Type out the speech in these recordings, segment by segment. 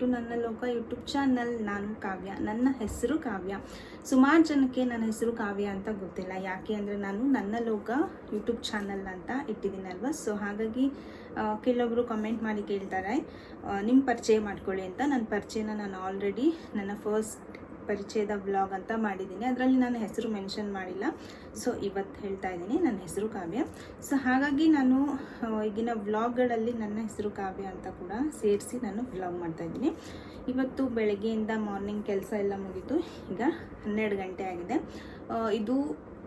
To ನನ್ನ ಲೋಕ YouTube channel. ನಾನು ಕಾವ್ಯ, ನನ್ನ ಹೆಸರು ಕಾವ್ಯ. ಸುಮಾರು ಜನಕ್ಕೆ ನನ್ನ ಹೆಸರು ಕಾವ್ಯ ಅಂತ ಗೊತ್ತಿಲ್ಲ. ಯಾಕೆ ಅಂದರೆ ನಾನು ನನ್ನ ಲೋಕ ಯೂಟ್ಯೂಬ್ ಚಾನಲ್ ಅಂತ ಇಟ್ಟಿದ್ದೀನಲ್ವ. ಸೊ ಹಾಗಾಗಿ ಕೆಲವೊಬ್ಬರು ಕಮೆಂಟ್ ಮಾಡಿ ಕೇಳ್ತಾರೆ ನಿಮ್ಮ ಪರಿಚಯ ಮಾಡ್ಕೊಳ್ಳಿ ಅಂತ. ನನ್ನ ಪರಿಚಯನ ನಾನು ಆಲ್ರೆಡಿ ನನ್ನ ಫಸ್ಟ್ ಪರಿಚಯದ ವ್ಲಾಗ್ ಅಂತ ಮಾಡಿದ್ದೀನಿ, ಅದರಲ್ಲಿ ನಾನು ಹೆಸರು ಮೆನ್ಷನ್ ಮಾಡಿಲ್ಲ. ಸೊ ಇವತ್ತು ಹೇಳ್ತಾ ಇದ್ದೀನಿ ನನ್ನ ಹೆಸರು ಕಾವ್ಯ. ಸೊ ಹಾಗಾಗಿ ನಾನು ಈಗಿನ ವ್ಲಾಗ್ಗಳಲ್ಲಿ ನನ್ನ ಹೆಸರು ಕಾವ್ಯ ಅಂತ ಕೂಡ ಸೇರಿಸಿ ನಾನು ವ್ಲಾಗ್ ಮಾಡ್ತಾಯಿದ್ದೀನಿ. ಇವತ್ತು ಬೆಳಗ್ಗೆಯಿಂದ ಮಾರ್ನಿಂಗ್ ಕೆಲಸ ಎಲ್ಲ ಮುಗಿತು. ಈಗ 12 ಗಂಟೆ ಆಗಿದೆ. ಇದು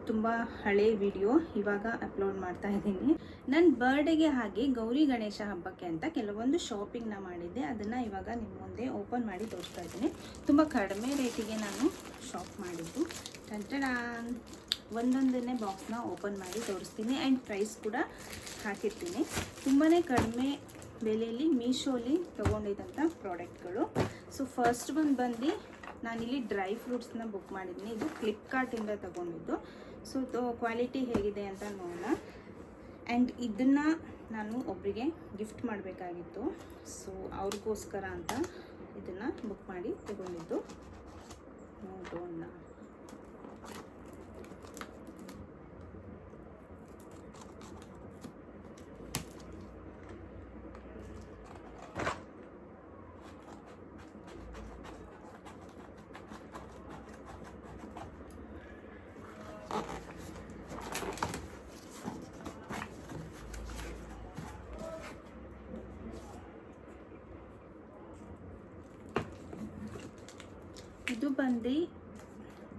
ತುಂಬ ಹಳೆ ವಿಡಿಯೋ ಇವಾಗ ಅಪ್ಲೋಡ್ ಮಾಡ್ತಾ ಇದ್ದೀನಿ. ನನ್ನ ಬರ್ಡೇಗೆ ಹಾಗೆ ಗೌರಿ ಗಣೇಶ ಹಬ್ಬಕ್ಕೆ ಅಂತ ಕೆಲವೊಂದು ಶಾಪಿಂಗ್ನ ಮಾಡಿದ್ದೆ. ಅದನ್ನು ಇವಾಗ ನಿಮ್ಮ ಮುಂದೆ ಓಪನ್ ಮಾಡಿ ತೋರಿಸ್ತಾ ಇದ್ದೀನಿ. ತುಂಬ ಕಡಿಮೆ ರೇಟಿಗೆ ನಾನು ಶಾಪ್ ಮಾಡಿದ್ದು. ಒಂದೊಂದನ್ನೇ ಬಾಕ್ಸ್ನ ಓಪನ್ ಮಾಡಿ ತೋರಿಸ್ತೀನಿ ಆ್ಯಂಡ್ ಪ್ರೈಸ್ ಕೂಡ ಹಾಕಿರ್ತೀನಿ. ತುಂಬಾ ಕಡಿಮೆ ಬೆಲೆಯಲ್ಲಿ ಮೀಶೋಲಿ ತೊಗೊಂಡಿದ್ದಂಥ ಪ್ರಾಡಕ್ಟ್ಗಳು. ಸೊ ಫಸ್ಟ್ ಬಂದು ನಾನಿಲ್ಲಿ ಡ್ರೈ ಫ್ರೂಟ್ಸ್ನ ಬುಕ್ ಮಾಡಿದ್ದೀನಿ. ಇದು ಫ್ಲಿಪ್ಕಾರ್ಟಿಂದ ತೊಗೊಂಡಿದ್ದು. ಸೊ ಕ್ವಾಲಿಟಿ ಹೇಗಿದೆ ಅಂತ ನೋಡೋಣ. ಆ್ಯಂಡ್ ಇದನ್ನು ನಾನು ಒಬ್ಬರಿಗೆ ಗಿಫ್ಟ್ ಮಾಡಬೇಕಾಗಿತ್ತು. ಸೊ ಅವ್ರಿಗೋಸ್ಕರ ಅಂತ ಇದನ್ನು ಬುಕ್ ಮಾಡಿ ತಗೊಂಡಿದ್ದು. ನೋಡೋಣ. ಇದು ಬಂದು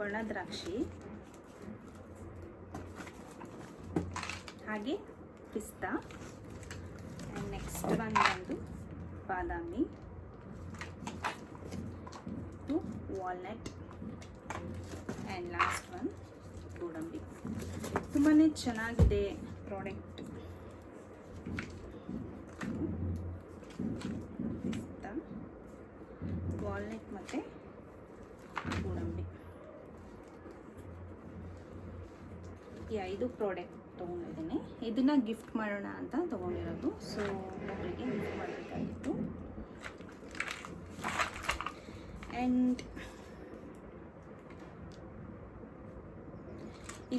ಒಣ ದ್ರಾಕ್ಷಿ, ಹಾಗೆ ಪಿಸ್ತಾ, ಆ್ಯಂಡ್ ನೆಕ್ಸ್ಟ್ ಬಂದು ಬಾದಾಮಿ, ಇದು ವಾಲ್ನಟ್, ಆ್ಯಂಡ್ ಲಾಸ್ಟ್ ಒನ್ ಗೋಡಂಬಿ. ತುಂಬಾ ಚೆನ್ನಾಗಿದೆ ಪ್ರಾಡಕ್ಟ್. ಪಿಸ್ತಾ, ವಾಲ್ನಟ್ ಮತ್ತು ಗೋಡಂಬಿ, ಈ 5 ಪ್ರಾಡಕ್ಟ್ ತೊಗೊಂಡಿದ್ದೀನಿ. ಇದನ್ನು ಗಿಫ್ಟ್ ಮಾಡೋಣ ಅಂತ ತೊಗೊಂಡಿರೋದು. ಸೊ ಒಬ್ಬರಿಗೆ ಗಿಫ್ಟ್ ಮಾಡಬೇಕಾಗಿತ್ತು. ಆ್ಯಂಡ್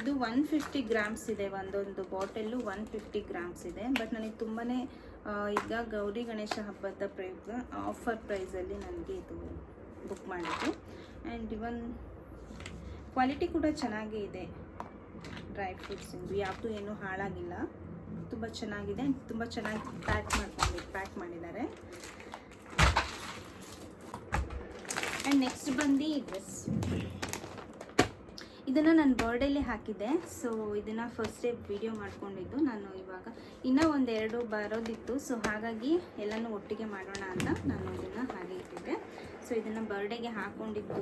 ಇದು 150 ಗ್ರಾಮ್ಸ್ ಇದೆ. ಒಂದೊಂದು ಬಾಟಲ್ಲು 150 ಗ್ರಾಮ್ಸ್ ಇದೆ. ಬಟ್ ನನಗೆ ತುಂಬಾ ಈಗ ಗೌರಿ ಗಣೇಶ ಹಬ್ಬದ ಪ್ರಯುಕ್ತ ಆಫರ್ ಪ್ರೈಸಲ್ಲಿ ನನಗೆ ಇದು ಬುಕ್ ಮಾಡಿದ್ದು. ಆ್ಯಂಡ್ ಇವನ್ ಕ್ವಾಲಿಟಿ ಕೂಡ ಚೆನ್ನಾಗೇ ಇದೆ. ಡ್ರೈ ಫ್ರೂಟ್ಸಿಂದು ಯಾವುದು ಏನೂ ಹಾಳಾಗಿಲ್ಲ, ತುಂಬ ಚೆನ್ನಾಗಿದೆ. ತುಂಬ ಚೆನ್ನಾಗಿ ಪ್ಯಾಕ್ ಮಾಡಿದ್ದಾರೆ. ಆ್ಯಂಡ್ ನೆಕ್ಸ್ಟ್ ಬಂದು ಡ್ರೆಸ್. ಇದನ್ನು ನಾನು ಬರ್ಡೇಲಿ ಹಾಕಿದ್ದೆ. ಸೊ ಇದನ್ನು ಫಸ್ಟ್ ಡೇ ವಿಡಿಯೋ ಮಾಡ್ಕೊಂಡಿದ್ದು ನಾನು. ಇವಾಗ ಇನ್ನೂ ಒಂದೆರಡು ಬರೋದಿತ್ತು. ಸೊ ಹಾಗಾಗಿ ಎಲ್ಲನೂ ಒಟ್ಟಿಗೆ ಮಾಡೋಣ ಅಂತ ನಾನು ಇದನ್ನು ಹಾಗೆ ಇಟ್ಟಿದ್ದೆ. ಸೊ ಇದನ್ನು ಬರ್ಡೇಗೆ ಹಾಕ್ಕೊಂಡಿದ್ದು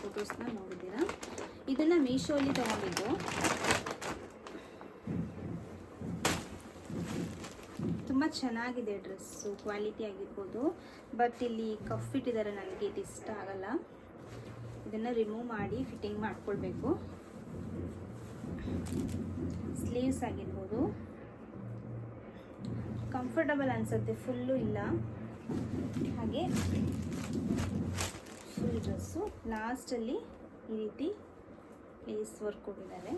ಫೋಟೋಸ್ನ ನೋಡಿದ್ದೀರಾ. ಇದನ್ನು ಮೀಶೋಲಿ ತೊಗೊಂಡಿದ್ದು. ತುಂಬ ಚೆನ್ನಾಗಿದೆ ಡ್ರೆಸ್ಸು, ಕ್ವಾಲಿಟಿ ಆಗಿರ್ಬೋದು. ಬಟ್ ಇಲ್ಲಿ ಕಫ್ ಇಟ್ಟಿದ್ದಾರೆ, ನನಗೆ ಇದು ಇಷ್ಟ ಆಗಲ್ಲ. ಇದನ್ನು ರಿಮೂವ್ ಮಾಡಿ ಫಿಟ್ಟಿಂಗ್ ಮಾಡ್ಕೊಳ್ಬೇಕು. ಸ್ಲೀವ್ಸ್ ಆಗಿರ್ಬೋದು, ಕಂಫರ್ಟಬಲ್ ಅನಿಸುತ್ತೆ. ಫುಲ್ಲು ಇಲ್ಲ, ಹಾಗೆ ಫುಲ್ ಡ್ರೆಸ್ಸು ಲಾಸ್ಟಲ್ಲಿ ಈ ರೀತಿ ಲೇಸ್ ವರ್ಕ್ ಕೊಟ್ಟಿದ್ದಾರೆ.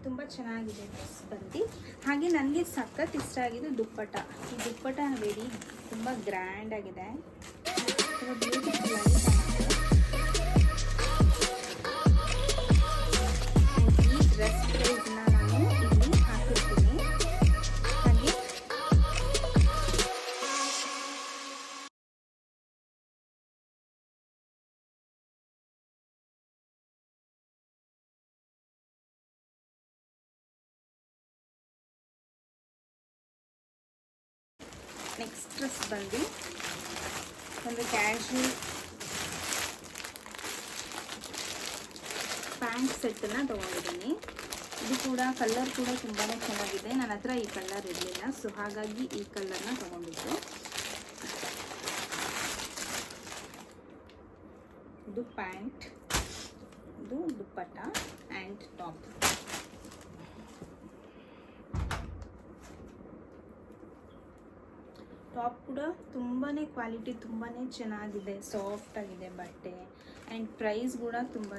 ತುಂಬ ಚೆನ್ನಾಗಿದೆ ಡ್ರೆಸ್ ಬಂದು. ಹಾಗೆ ನನಗೆ ಸಖತ್ ಇಷ್ಟ ಆಗಿದ್ದು ದುಪ್ಪಟ್ಟ. ಈ ದುಪ್ಪಟ್ಟ ವೆರಿ ತುಂಬ ಗ್ರ್ಯಾಂಡ್ ಆಗಿದೆ, ತುಂಬ ಬ್ಯೂಟಿಫುಲ್ ಆಗಿ ಕಾಣುತ್ತೆ. ಈ ಡ್ರೆಸ್ ಪ್ರೈಸ್ನ ನಾನು ಇಲ್ಲಿ ಹಾಕಿರ್ತೀನಿ. ಹಾಗೆ ನೆಕ್ಸ್ಟ್ ಡ್ರೆಸ್ ಬಂದು ಒಂದು ಕ್ಯಾಶುವಲ್ ಪ್ಯಾಂಟ್ ಸೆಟ್ಟನ್ನು ತೊಗೊಂಡಿದ್ದೀನಿ. ಇದು ಕೂಡ ಕಲರ್ ಕೂಡ ತುಂಬಾ ಚೆನ್ನಾಗಿದೆ. ನನ್ನ ಹತ್ರ ಈ ಕಲರ್ ಇರಲಿಲ್ಲ. ಸೊ ಹಾಗಾಗಿ ಈ ಕಲರ್ನ ತೊಗೊಂಡಿದ್ದು. ಇದು ಪ್ಯಾಂಟ್, ಇದು ದುಪ್ಪಟ್ಟ ಆ್ಯಂಡ್ ಟಾಪ್. ಟಾಪ್ ಕೂಡ ತುಂಬಾ ಕ್ವಾಲಿಟಿ ತುಂಬಾ ಚೆನ್ನಾಗಿದೆ, ಸಾಫ್ಟಾಗಿದೆ ಬಟ್ಟೆ. ಆ್ಯಂಡ್ ಪ್ರೈಸ್ ಕೂಡ ತುಂಬಾ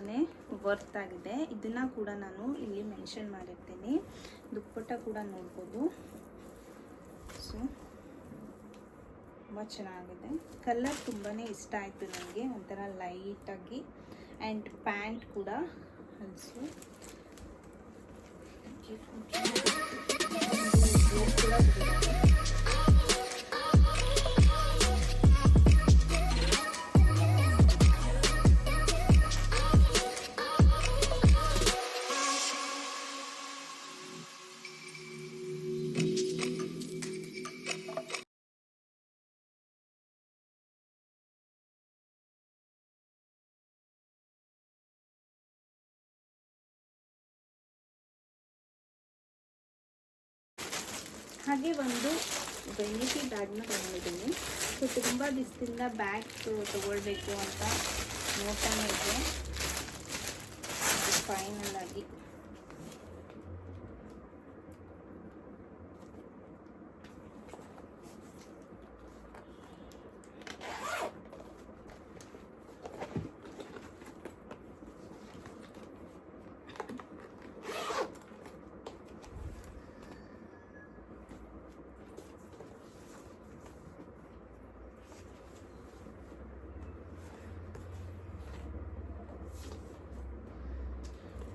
ವರ್ತ್ ಆಗಿದೆ. ಇದನ್ನು ಕೂಡ ನಾನು ಇಲ್ಲಿ ಮೆನ್ಷನ್ ಮಾಡಿರ್ತೀನಿ. ದುಪ್ಪಟ್ಟ ಕೂಡ ನೋಡ್ಬೋದು. ಸೊ ತುಂಬ ಚೆನ್ನಾಗಿದೆ. ಕಲರ್ ತುಂಬಾ ಇಷ್ಟ ಆಯಿತು ನನಗೆ, ಒಂಥರ ಲೈಟಾಗಿ. ಆ್ಯಂಡ್ ಪ್ಯಾಂಟ್ ಕೂಡ ಅಲ್ಸು ಹಾಗೆ ಒಂದು ಬೆನ್ನಿಟಿ ಬ್ಯಾಗ್ನ ತೊಗೊಂಡಿದ್ದೀನಿ. ಸೊ ತುಂಬ ದಿವಸದಿಂದ ಬ್ಯಾಗ್ ತೊಗೊಳ್ಬೇಕು ಅಂತ ನೋಡ್ತಾನೆ ಇದ್ದೆ. ಫೈನಲ್ ಆಗಿ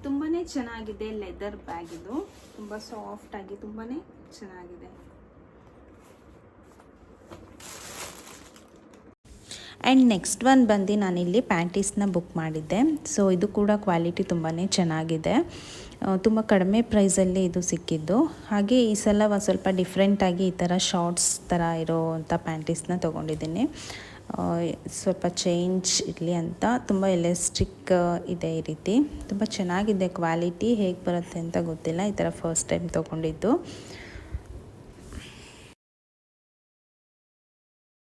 ತುಂಬಾ ಚೆನ್ನಾಗಿದೆ. ಲೆದರ್ ಬ್ಯಾಗ್ ಇದು, ತುಂಬ ಸಾಫ್ಟಾಗಿ ತುಂಬಾ ಚೆನ್ನಾಗಿದೆ. ಆ್ಯಂಡ್ ನೆಕ್ಸ್ಟ್ ಒಂದು ಬಂದು ನಾನಿಲ್ಲಿ ಪ್ಯಾಂಟೀಸ್ನ ಬುಕ್ ಮಾಡಿದ್ದೆ. ಸೊ ಇದು ಕೂಡ ಕ್ವಾಲಿಟಿ ತುಂಬಾ ಚೆನ್ನಾಗಿದೆ. ತುಂಬ ಕಡಿಮೆ ಪ್ರೈಸಲ್ಲಿ ಇದು ಸಿಕ್ಕಿದ್ದು. ಹಾಗೆ ಈ ಸಲ ಒಂದು ಸ್ವಲ್ಪ ಡಿಫ್ರೆಂಟಾಗಿ ಈ ಥರ ಶಾರ್ಟ್ಸ್ ಥರ ಇರೋವಂಥ ಪ್ಯಾಂಟೀಸ್ನ ತೊಗೊಂಡಿದ್ದೀನಿ. ಸ್ವಲ್ಪ ಚೇಂಜ್ ಇರಲಿ ಅಂತ. ತುಂಬ ಎಲಾಸ್ಟಿಕ್ ಇದೆ, ಈ ರೀತಿ ತುಂಬ ಚೆನ್ನಾಗಿದೆ. ಕ್ವಾಲಿಟಿ ಹೇಗೆ ಬರುತ್ತೆ ಅಂತ ಗೊತ್ತಿಲ್ಲ, ಈ ಥರ ಫಸ್ಟ್ ಟೈಮ್ ತೊಗೊಂಡಿದ್ದು.